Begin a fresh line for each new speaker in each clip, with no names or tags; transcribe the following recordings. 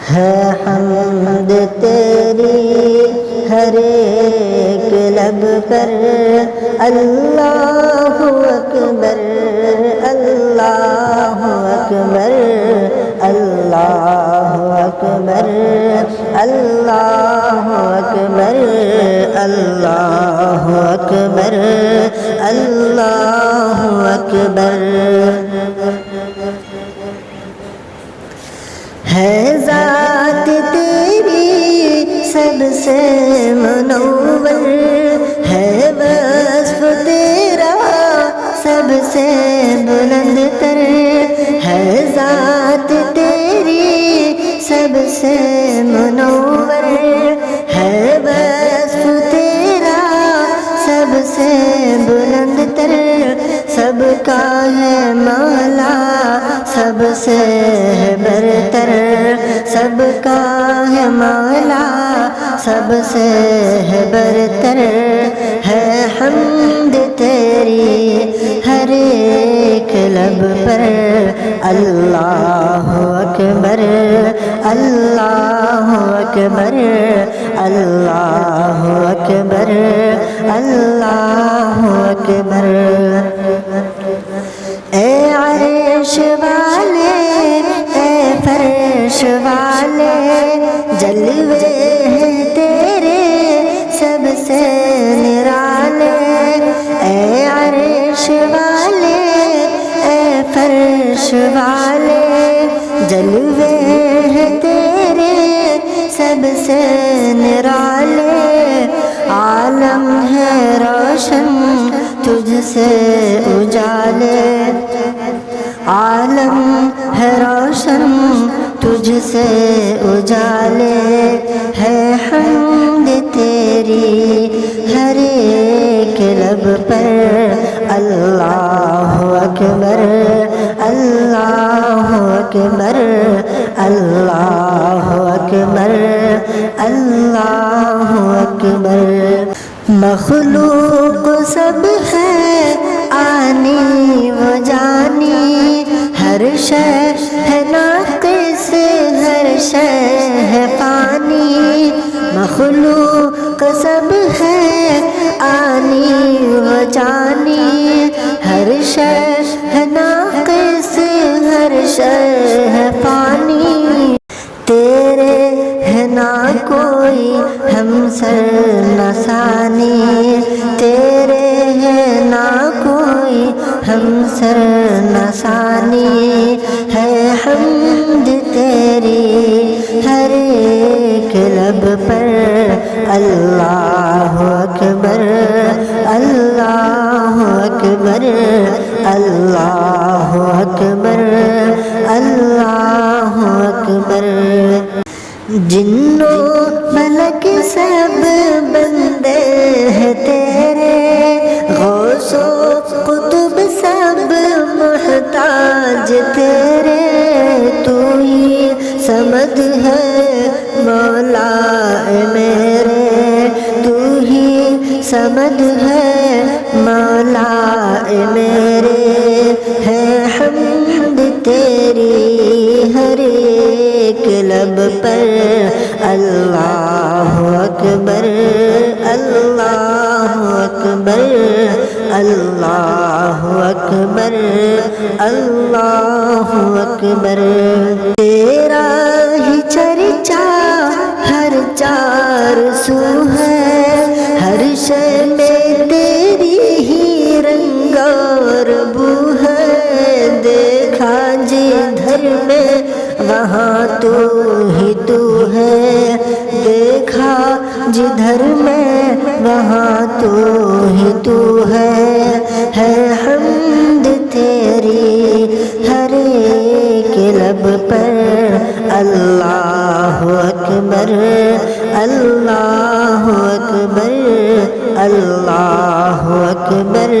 ہے حمد تیری ہر ایک لب پر، اللہ اکبر اللہ اکبر اللہ اکبر اللہ اکبر اللہ اکبر اللہ اکبر۔ ہے ذات تیری سب سے منور، ہے وصف تیرا سب سے بلند تر، ہے ذات تیری سب سے منور، ہے وصف تیرا سب سے بلند تر، سب کا ہے مولا سب سے برتر، سب کا ہے مولا سب سے برتر، ہے حمد تیری ہر ایک لب پر، اللہ اکبر اللہ اکبر اللہ اکبر اللہ اکبر۔ اے عرش والے اے فرش والے، جلوے ہیں تیرے سب سے نرالے، اے عرش والے اے فرش والے، جلوے ہیں تیرے سب سے نرالے، عالم ہے روشن تجھ سے اجالے، عالم ہے روشن تجھ سے اجالے، ہے حمد تیری ہر ایک لب پر، اللہ اکبر اللہ اکبر اللہ اکبر اللہ اکبر۔ مخلوق سب ہے آنی و جانی، ہر شے ہے ناقص ہر شے ہے فانی، مخلوق سب ہے آنی و جانی، ہر شے ہے ناقص ہر شے ہے فانی، تیرے ہے نہ کوئی ہم سر نسانی، تیرے ہے نہ کوئی ہم سر نسانی، ہے حمد تیری ہر ایک لب پر، اللہ اکبر اللہ اکبر اللہ اکبر اللہ اکبر۔ جنوں ملک سب بندے ہیں تیرے، غوث و قطب سب محتاج تیرے، تو ہی سمد ہے مولا میرے، تو ہی سمد ہے مولا میرے، ہے حمد تیری ہر ایک لب پر، اللہ اکبر اللہ اکبر اللہ اکبر اللہ اکبر۔ تیرا ہی چرچا ہر چار سو ہے، ہر شے میں تیری ہی رنگ اور بو ہے، دیکھا جدھر میں وہاں تو ہی تو ہے، دیکھا جدھر میں وہاں تو ہی تو ہے حمد تیری ہر ایک لب پر، اللہ اکبر اللہ اکبر اللہ اکبر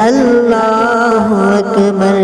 اللہ اکبر۔